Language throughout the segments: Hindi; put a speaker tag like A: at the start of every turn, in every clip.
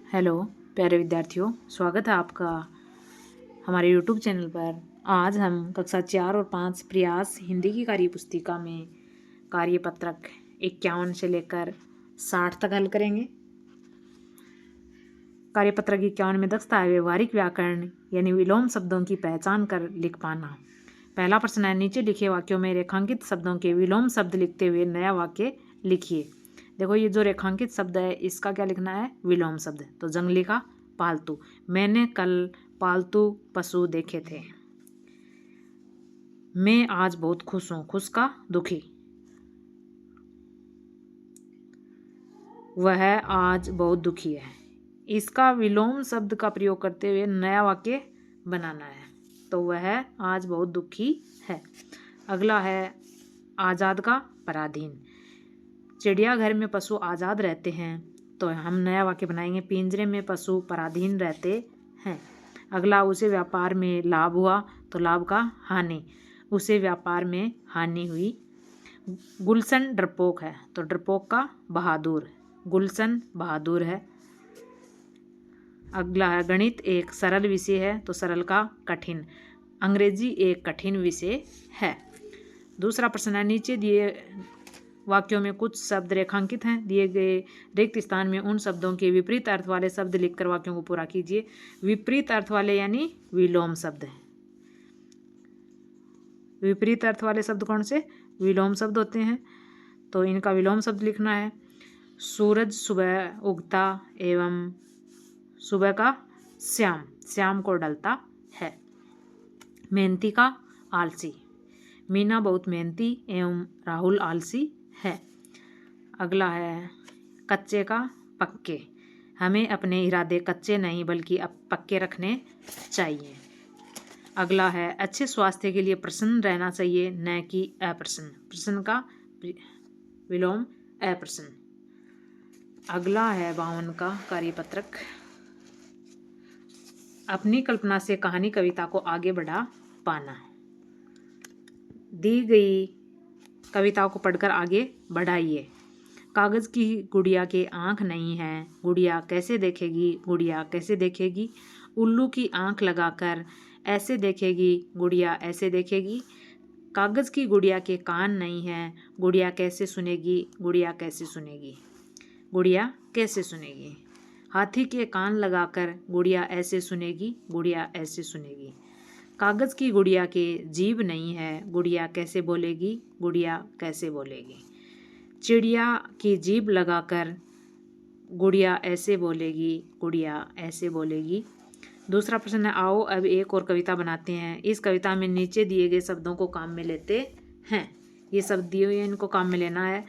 A: हेलो प्यारे विद्यार्थियों, स्वागत है आपका हमारे YouTube चैनल पर। आज हम कक्षा 4 और 5 प्रयास हिंदी की कार्य पुस्तिका में कार्यपत्रक 51 से लेकर 60 तक हल करेंगे। कार्यपत्रक 51 में दक्षता है व्यवहारिक व्याकरण यानी विलोम शब्दों की पहचान कर लिख पाना। पहला प्रश्न है, नीचे लिखे वाक्यों में रेखांकित शब्दों के विलोम शब्द लिखते हुए नया वाक्य लिखिए। देखो, ये जो रेखांकित शब्द है इसका क्या लिखना है? विलोम शब्द। तो जंगली का पालतू, मैंने कल पालतू पशु देखे थे। मैं आज बहुत खुश हूं, खुश का दुखी। वह आज बहुत दुखी है। इसका विलोम शब्द का प्रयोग करते हुए नया वाक्य बनाना है। तो वह आज बहुत दुखी है। अगला है आजाद का पराधीन। चिड़ियाघर में पशु आज़ाद रहते हैं, तो हम नया वाक्य बनाएंगे, पिंजरे में पशु पराधीन रहते हैं। अगला, उसे व्यापार में लाभ हुआ, तो लाभ का हानि, उसे व्यापार में हानि हुई। गुलशन डरपोक है, तो डरपोक का बहादुर, गुलशन बहादुर है। अगला है गणित एक सरल विषय है, तो सरल का कठिन, अंग्रेजी एक कठिन विषय है। दूसरा प्रश्न है, नीचे दिए वाक्यों में कुछ शब्द रेखांकित हैं, दिए गए रिक्त स्थान में उन शब्दों के विपरीत अर्थ वाले शब्द लिखकर वाक्यों को पूरा कीजिए। विपरीत अर्थ वाले यानी विलोम शब्द हैं। विपरीत अर्थ वाले शब्द कौन से? विलोम शब्द होते हैं। तो इनका विलोम शब्द लिखना है। सूरज सुबह उगता एवं सुबह का श्याम, श्याम को ढलता है। मेहनती का आलसी, मीना बहुत मेहनती एवं राहुल आलसी है। अगला है कच्चे का पक्के, हमें अपने इरादे कच्चे नहीं बल्कि अब पक्के रखने चाहिए। अगला है अच्छे स्वास्थ्य के लिए प्रसन्न रहना चाहिए न कि अप्रसन्न, प्रसन्न का विलोम अप्रसन्न। अगला है 52 का कार्यपत्रक, अपनी कल्पना से कहानी कविता को आगे बढ़ा पाना। दी गई कविताओं को पढ़कर आगे बढ़ाइए। कागज की गुड़िया के आँख नहीं है, गुड़िया कैसे देखेगी, गुड़िया कैसे देखेगी। उल्लू की आँख लगाकर ऐसे देखेगी, गुड़िया ऐसे देखेगी। कागज की गुड़िया के कान नहीं है, गुड़िया कैसे सुनेगी, गुड़िया कैसे सुनेगी, गुड़िया कैसे सुनेगी। हाथी के कान लगाकर गुड़िया ऐसे सुनेगी, गुड़िया ऐसे सुनेगी। कागज की गुड़िया के जीभ नहीं है, गुड़िया कैसे बोलेगी, गुड़िया कैसे बोलेगी। चिड़िया की जीभ लगाकर गुड़िया ऐसे बोलेगी, गुड़िया ऐसे बोलेगी। दूसरा प्रश्न है, आओ अब एक और कविता बनाते हैं। इस कविता में नीचे दिए गए शब्दों को काम में लेते हैं। ये शब्द दिए हुए हैं, इनको काम में लेना है।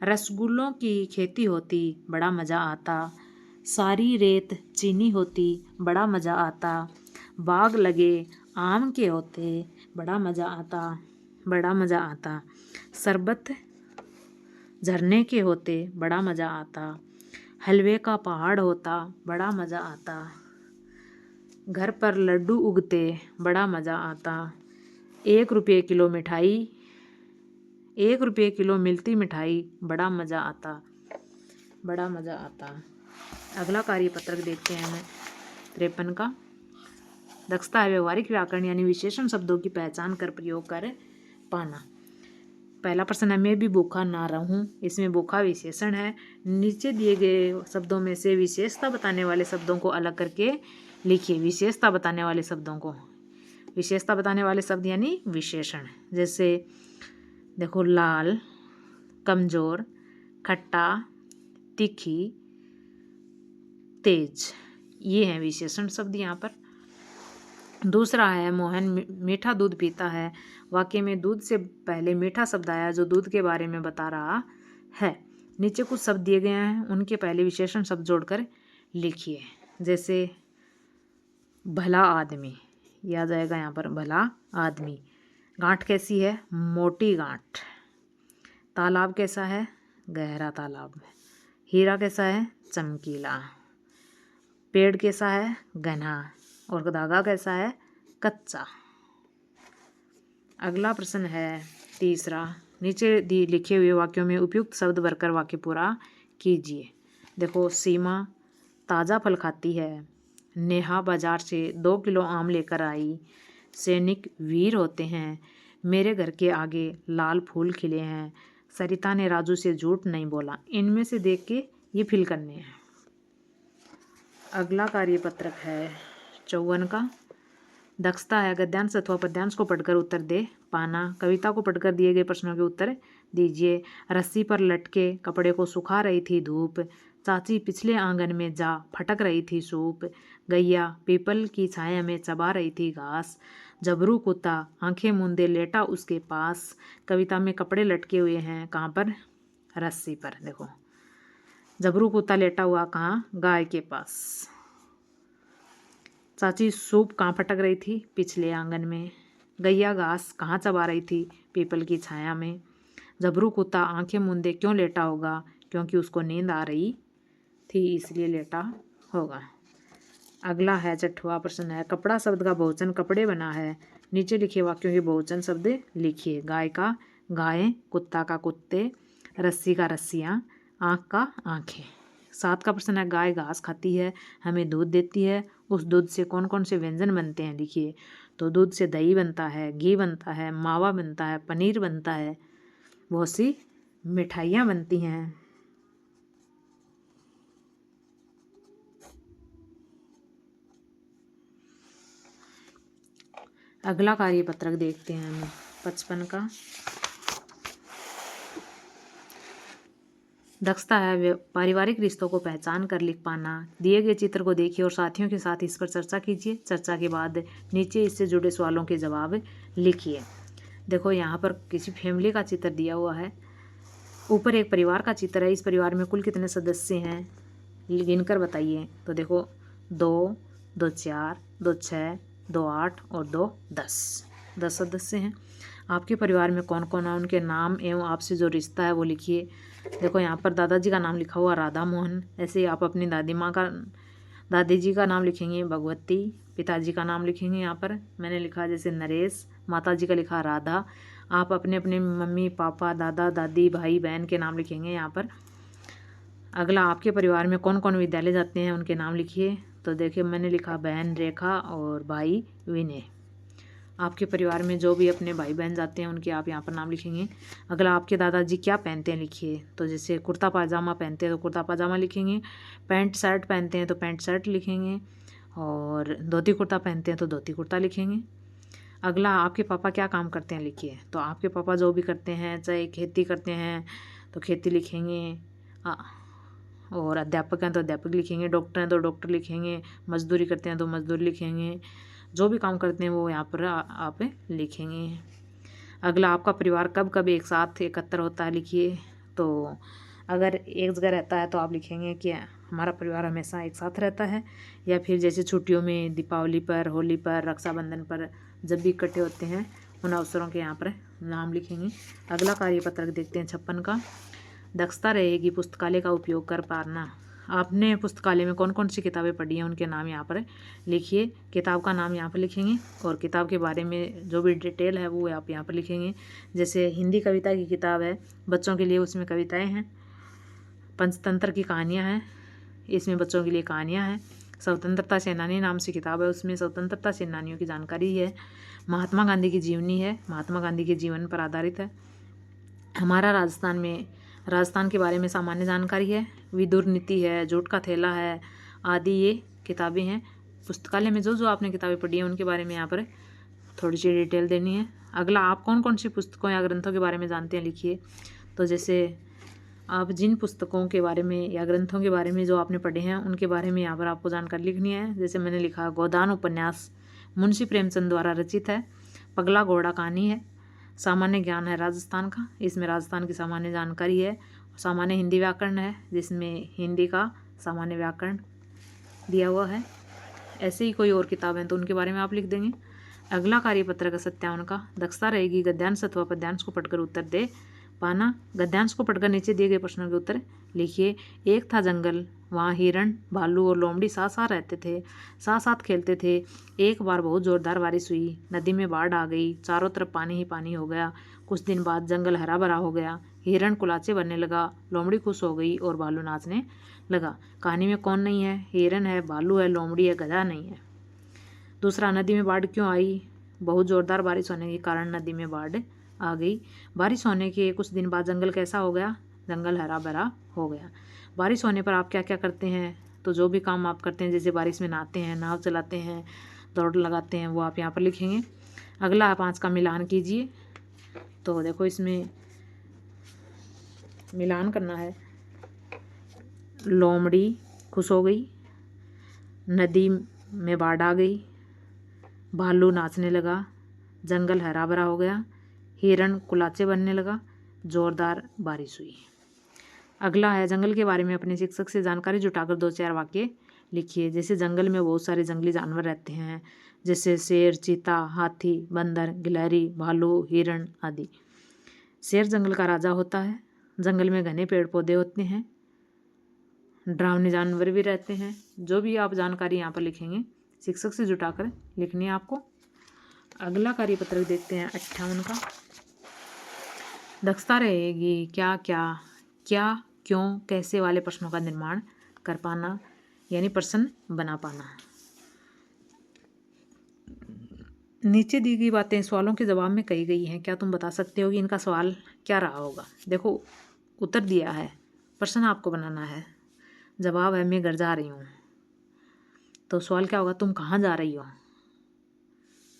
A: रसगुल्लों की खेती होती, बड़ा मज़ा आता। सारी रेत चीनी होती, बड़ा मज़ा आता। बाग लगे आम के होते, बड़ा मज़ा आता, बड़ा मज़ा आता। शरबत झरने के होते, बड़ा मज़ा आता। हलवे का पहाड़ होता, बड़ा मज़ा आता। घर पर लड्डू उगते, बड़ा मज़ा आता। 1 रुपये किलो मिठाई, 1 रुपये किलो मिलती मिठाई, बड़ा मज़ा आता, बड़ा मज़ा आता। अगला कार्यपत्रक देखते हैं हमें 53 का, दक्षता है व्यवहारिक व्याकरण यानी विशेषण शब्दों की पहचान कर प्रयोग कर पाना। पहला प्रश्न है, मैं भी भूखा ना रहूं। इसमें भूखा विशेषण है। नीचे दिए गए शब्दों में से विशेषता बताने वाले शब्दों को अलग करके लिखिए। विशेषता बताने वाले शब्दों को, विशेषता बताने वाले शब्द यानी विशेषण, जैसे देखो लाल, कमजोर, खट्टा, तीखी, तेज, ये हैं विशेषण शब्द यहाँ पर। दूसरा है, मोहन मीठा दूध पीता है। वाक्य में दूध से पहले मीठा शब्द आया जो दूध के बारे में बता रहा है। नीचे कुछ शब्द दिए गए हैं, उनके पहले विशेषण शब्द जोड़कर लिखिए। जैसे भला आदमी, याद आएगा यहाँ पर भला आदमी। गांठ कैसी है? मोटी गांठ। तालाब कैसा है? गहरा तालाब। हीरा कैसा है? चमकीला। पेड़ कैसा है? घना। और धागा कैसा है? कच्चा। अगला प्रश्न है तीसरा, नीचे लिखे हुए वाक्यों में उपयुक्त शब्द भरकर वाक्य पूरा कीजिए। देखो सीमा, ताज़ा फल खाती है। नेहा बाजार से 2 किलो आम लेकर आई। सैनिक वीर होते हैं। मेरे घर के आगे लाल फूल खिले हैं। सरिता ने राजू से झूठ नहीं बोला। इनमें से देख के ये फिल करने हैं। अगला कार्यपत्रक है 54 का। दक्षता है गद्यांश अथवा पद्यांश को पढ़कर उत्तर दे पाना। कविता को पढ़कर दिए गए प्रश्नों के उत्तर दीजिए। रस्सी पर लटके कपड़े को सुखा रही थी धूप। चाची पिछले आंगन में जा फटक रही थी सूप। गैया पीपल की छाया में चबा रही थी घास। जबरू कुत्ता आंखें मूंदे लेटा उसके पास। कविता में कपड़े लटके हुए हैं कहाँ पर? रस्सी पर। देखो जबरू कुत्ता लेटा हुआ कहाँ? गाय के पास। चाची सूप कहाँ फटक रही थी? पिछले आंगन में। गैया घास कहाँ चबा रही थी? पीपल की छाया में। जबरू कुत्ता आंखें मूंदे क्यों लेटा होगा? क्योंकि उसको नींद आ रही थी इसलिए लेटा होगा। अगला है 6वां प्रश्न है। कपड़ा शब्द का बहुवचन कपड़े बना है। नीचे लिखे वाक्यों के बहुवचन शब्द लिखिए। गाय का गायें, कुत्ता का कुत्ते, रस्सी का रस्सियाँ, आँख का आँखें। 7 का प्रश्न है। गाय घास खाती है, हमें दूध देती है, उस दूध से कौन कौन से व्यंजन बनते हैं लिखिए। तो दूध से दही बनता है, घी बनता है, मावा बनता है, पनीर बनता है, बहुत सी मिठाइयाँ बनती हैं। अगला कार्यपत्रक देखते हैं हम 55 का। दक्षता है पारिवारिक रिश्तों को पहचान कर लिख पाना। दिए गए चित्र को देखिए और साथियों के साथ इस पर चर्चा कीजिए। चर्चा के बाद नीचे इससे जुड़े सवालों के जवाब लिखिए। देखो यहाँ पर किसी फैमिली का चित्र दिया हुआ है। ऊपर एक परिवार का चित्र है। इस परिवार में कुल कितने सदस्य हैं गिनकर बताइए। तो देखो 2, 2 4, 2 6, 2 8 और 2 10 सदस्य हैं। आपके परिवार में कौन कौन है उनके नाम एवं आपसे जो रिश्ता है वो लिखिए। देखो यहाँ पर दादाजी का नाम लिखा हुआ राधा मोहन। ऐसे ही आप अपनी दादी जी का नाम लिखेंगे भगवती। पिताजी का नाम लिखेंगे यहाँ पर मैंने लिखा जैसे नरेश। माता जी का लिखा राधा। आप अपने अपने मम्मी पापा दादा दादी भाई बहन के नाम लिखेंगे यहाँ पर। अगला आपके परिवार में कौन कौन विद्यालय जाते हैं उनके नाम लिखिए। तो देखिए मैंने लिखा बहन रेखा और भाई विनय। आपके परिवार में जो भी अपने भाई बहन जाते हैं उनके आप यहाँ पर नाम लिखेंगे। अगला आपके दादाजी क्या पहनते हैं लिखिए। तो जैसे कुर्ता पाजामा पहनते हैं तो कुर्ता पाजामा लिखेंगे। पैंट शर्ट पहनते हैं तो पैंट शर्ट लिखेंगे। और धोती कुर्ता पहनते हैं तो धोती कुर्ता लिखेंगे। अगला आपके पापा क्या काम करते हैं लिखिए। तो आपके पापा जो भी करते हैं चाहे खेती करते हैं तो खेती लिखेंगे। और अध्यापक हैं तो अध्यापक लिखेंगे। डॉक्टर हैं तो डॉक्टर लिखेंगे। मजदूरी करते हैं तो मजदूरी लिखेंगे। जो भी काम करते हैं वो यहाँ पर आप लिखेंगे। अगला आपका परिवार कब कब एक साथ एकत्र होता है लिखिए। तो अगर एक जगह रहता है तो आप लिखेंगे कि हमारा परिवार हमेशा एक साथ रहता है। या फिर जैसे छुट्टियों में दीपावली पर, होली पर, रक्षाबंधन पर जब भी इकट्ठे होते हैं उन अवसरों के यहाँ पर नाम लिखेंगे। अगला कार्यपत्रक देखते हैं 56 का। दक्षता रहेगी पुस्तकालय का उपयोग कर पाना। आपने पुस्तकालय में कौन कौन सी किताबें पढ़ी हैं उनके नाम यहाँ पर लिखिए। किताब का नाम यहाँ पर लिखेंगे और किताब के बारे में जो भी डिटेल है वो आप यहाँ पर लिखेंगे। जैसे हिंदी कविता की किताब है बच्चों के लिए, उसमें कविताएं हैं। पंचतंत्र की कहानियाँ हैं, इसमें बच्चों के लिए कहानियाँ हैं। स्वतंत्रता सेनानी नाम से किताब है, उसमें स्वतंत्रता सेनानियों की जानकारी है। महात्मा गांधी की जीवनी है, महात्मा गांधी के जीवन पर आधारित है। हमारा राजस्थान के बारे में सामान्य जानकारी है। विदुर नीति है, झूठ का थैला है आदि ये किताबें हैं। पुस्तकालय में जो जो आपने किताबें पढ़ी हैं उनके बारे में यहाँ पर थोड़ी सी डिटेल देनी है। अगला आप कौन कौन सी पुस्तकों या ग्रंथों के बारे में जानते हैं लिखिए। तो जैसे आप जिन पुस्तकों के बारे में या ग्रंथों के बारे में जो आपने पढ़े हैं उनके बारे में यहाँ पर आपको जानकारी लिखनी है। जैसे मैंने लिखा गोदान उपन्यास मुंशी प्रेमचंद द्वारा रचित है। पगला घोड़ा कहानी है। सामान्य ज्ञान है राजस्थान का, इसमें राजस्थान की सामान्य जानकारी है। सामान्य हिंदी व्याकरण है जिसमें हिंदी का सामान्य व्याकरण दिया हुआ है। ऐसे ही कोई और किताब हैं तो उनके बारे में आप लिख देंगे। अगला कार्यपत्र का 57 का। दक्षता रहेगी गद्यांश अथवा पद्यांश को पढ़कर उत्तर दे पाना। गद्यांश को पढ़कर नीचे दिए गए प्रश्नों के उत्तर लिखिए। एक था जंगल, वहाँ हिरण, भालू और लोमड़ी साथ साथ रहते थे, साथ साथ खेलते थे। एक बार बहुत जोरदार बारिश हुई, नदी में बाढ़ आ गई, चारों तरफ पानी ही पानी हो गया। कुछ दिन बाद जंगल हरा भरा हो गया, हिरण कुलाचे बनने लगा, लोमड़ी खुश हो गई और भालू नाचने लगा। कहानी में कौन नहीं है? हिरन है, भालू है, लोमड़ी है, गधा नहीं है। दूसरा, नदी में बाढ़ क्यों आई? बहुत ज़ोरदार बारिश होने के कारण नदी में बाढ़ आ गई। बारिश होने के कुछ दिन बाद जंगल कैसा हो गया? जंगल हरा भरा हो गया। बारिश होने पर आप क्या क्या करते हैं? तो जो भी काम आप करते हैं, जैसे बारिश में नहाते हैं, नाव चलाते हैं, दौड़ लगाते हैं, वो आप यहाँ पर लिखेंगे। अगला 5 का मिलान कीजिए। तो देखो इसमें मिलान करना है। लोमड़ी खुश हो गई, नदी में बाढ़ आ गई, भालू नाचने लगा, जंगल हरा भरा हो गया, हिरण कुलाचे बनने लगा, जोरदार बारिश हुई। अगला है, जंगल के बारे में अपने शिक्षक से जानकारी जुटाकर 2-4 वाक्य लिखिए। जैसे जंगल में बहुत सारे जंगली जानवर रहते हैं, जैसे शेर, चीता, हाथी, बंदर, गिलहरी, भालू, हिरण आदि। शेर जंगल का राजा होता है। जंगल में घने पेड़ पौधे होते हैं, डरावने जानवर भी रहते हैं। जो भी आप जानकारी यहाँ पर लिखेंगे शिक्षक से जुटाकर लिखनी है आपको। अगला कार्यपत्रक देखते हैं 58 का। दक्षता रहेगी क्या क्या, क्या, क्यों, कैसे वाले प्रश्नों का निर्माण कर पाना, यानी प्रश्न बना पाना। नीचे दी गई बातें सवालों के जवाब में कही गई हैं। क्या तुम बता सकते हो कि इनका सवाल क्या रहा होगा? देखो उत्तर दिया है, प्रश्न आपको बनाना है। जवाब है मैं घर जा रही हूँ। तो सवाल क्या होगा? तुम कहाँ जा रही हो?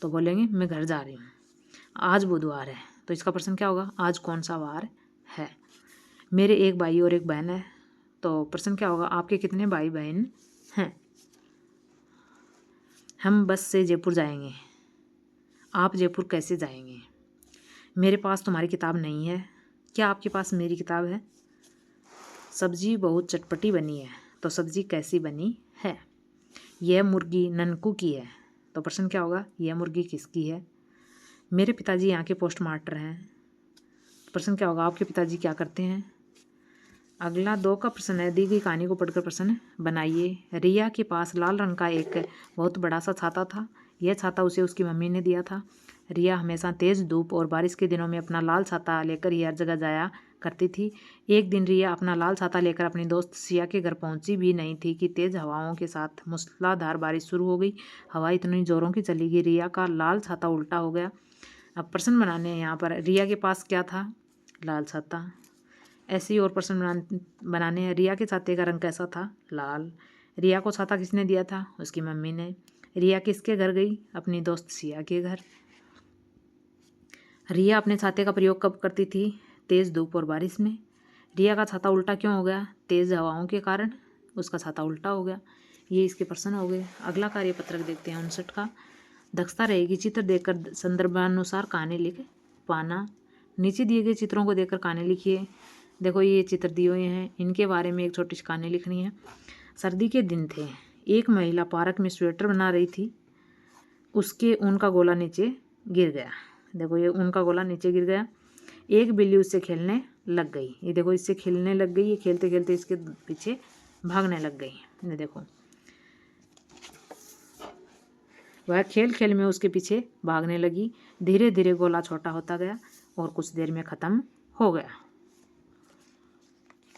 A: तो बोलेंगे मैं घर जा रही हूँ। आज बुधवार है, तो इसका प्रश्न क्या होगा? आज कौन सा वार है? मेरे एक भाई और एक बहन है, तो प्रश्न क्या होगा? आपके कितने भाई बहन हैं? हम बस से जयपुर जाएंगे। आप जयपुर कैसे जाएंगे? मेरे पास तुम्हारी किताब नहीं है। क्या आपके पास मेरी किताब है? सब्जी बहुत चटपटी बनी है, तो सब्जी कैसी बनी है? यह मुर्गी ननकू की है, तो प्रश्न क्या होगा? यह मुर्गी किसकी है? मेरे पिताजी यहाँ के पोस्ट मास्टर हैं, प्रश्न क्या होगा? आपके पिताजी क्या करते हैं? अगला 2 का प्रश्न है, दी गई कहानी को पढ़कर प्रश्न बनाइए। रिया के पास लाल रंग का एक बहुत बड़ा सा छाता था। यह छाता उसे उसकी मम्मी ने दिया था। रिया हमेशा तेज़ धूप और बारिश के दिनों में अपना लाल छाता लेकर ही हर जगह जाया करती थी। एक दिन रिया अपना लाल छाता लेकर अपनी दोस्त सिया के घर पहुंची भी नहीं थी कि तेज़ हवाओं के साथ मूसलाधार बारिश शुरू हो गई। हवा इतनी ज़ोरों की चली कि रिया का लाल छाता उल्टा हो गया। अब प्रश्न बनाने हैं यहाँ पर। रिया के पास क्या था? लाल छाता। ऐसे ही और प्रश्न बनाने हैं। रिया के छाते का रंग कैसा था? लाल। रिया को छाता किसने दिया था? उसकी मम्मी ने। रिया किसके घर गई? अपनी दोस्त सिया के घर। रिया अपने छाते का प्रयोग कब करती थी? तेज़ धूप और बारिश में। रिया का छाता उल्टा क्यों हो गया? तेज़ हवाओं के कारण उसका छाता उल्टा हो गया। ये इसके प्रश्न हो गए। अगला कार्यपत्रक देखते हैं 59 का। दक्षता रहेगी चित्र देखकर संदर्भानुसार कहानी लिख पाना। नीचे दिए गए चित्रों को देखकर कहानी लिखिए। देखो ये चित्र दिए हुए हैं, इनके बारे में एक छोटी सी कहानी लिखनी है। सर्दी के दिन थे। एक महिला पार्क में स्वेटर बना रही थी। उसके ऊन का गोला नीचे गिर गया। देखो ये ऊन का गोला नीचे गिर गया। एक बिल्ली उससे खेलने लग गई। ये देखो इससे खेलने लग गई। ये खेलते खेलते इसके पीछे भागने लग गई। ये देखो वह खेल खेल में उसके पीछे भागने लगी। धीरे धीरे गोला छोटा होता गया और कुछ देर में ख़त्म हो गया।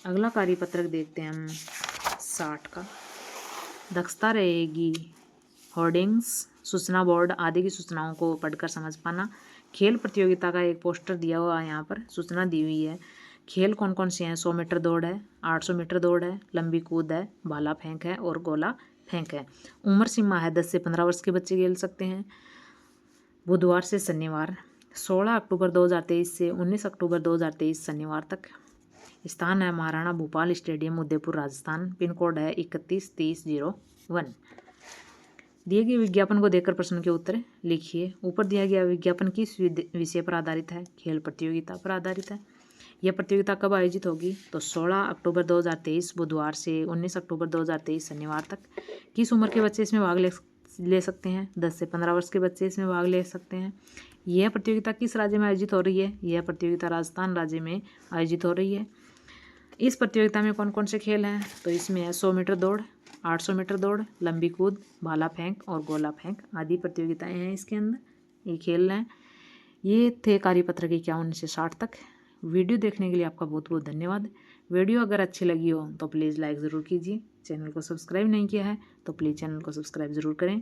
A: अगला कार्यपत्रक देखते हैं हम 60 का। दक्षता रहेगी होर्डिंग्स, सूचना बोर्ड आदि की सूचनाओं को पढ़कर समझ पाना। खेल प्रतियोगिता का एक पोस्टर दिया हुआ है, यहाँ पर सूचना दी हुई है। खेल कौन कौन से हैं? 100 मीटर दौड़ है, 800 मीटर दौड़ है, लंबी कूद है, भाला फेंक है और गोला फेंक है। उम्र सीमा है 10 से 15 वर्ष के बच्चे खेल सकते हैं। बुधवार से शनिवार 16 अक्टूबर 2023 से 19 अक्टूबर 2023 शनिवार तक। स्थान है Maharana Bhupal stadium, Udaipur, Rajasthan. Pin code है 313001। दिए गए विज्ञापन को देखकर प्रश्न के उत्तर लिखिए। ऊपर दिया गया विज्ञापन किस विषय पर आधारित है? खेल प्रतियोगिता पर आधारित है। यह प्रतियोगिता कब आयोजित होगी? तो 16 अक्टूबर 2023 बुधवार से 19 अक्टूबर 2023 शनिवार तक। किस उम्र के बच्चे इसमें भाग ले सकते हैं? 10 से 15 वर्ष के बच्चे इसमें भाग ले सकते हैं। यह प्रतियोगिता किस राज्य में आयोजित हो रही है? यह प्रतियोगिता राजस्थान राज्य में आयोजित हो रही है। इस प्रतियोगिता में कौन कौन से खेल हैं? तो इसमें है 100 मीटर दौड़, 800 मीटर दौड़, लंबी कूद, भाला फेंक और गोला फेंक आदि प्रतियोगिताएं हैं इसके अंदर। ये खेल हैं। ये थे कार्यपत्र के 51 से 60 तक। वीडियो देखने के लिए आपका बहुत बहुत धन्यवाद। वीडियो अगर अच्छी लगी हो तो प्लीज़ लाइक ज़रूर कीजिए। चैनल को सब्सक्राइब नहीं किया है तो प्लीज़ चैनल को सब्सक्राइब ज़रूर करें।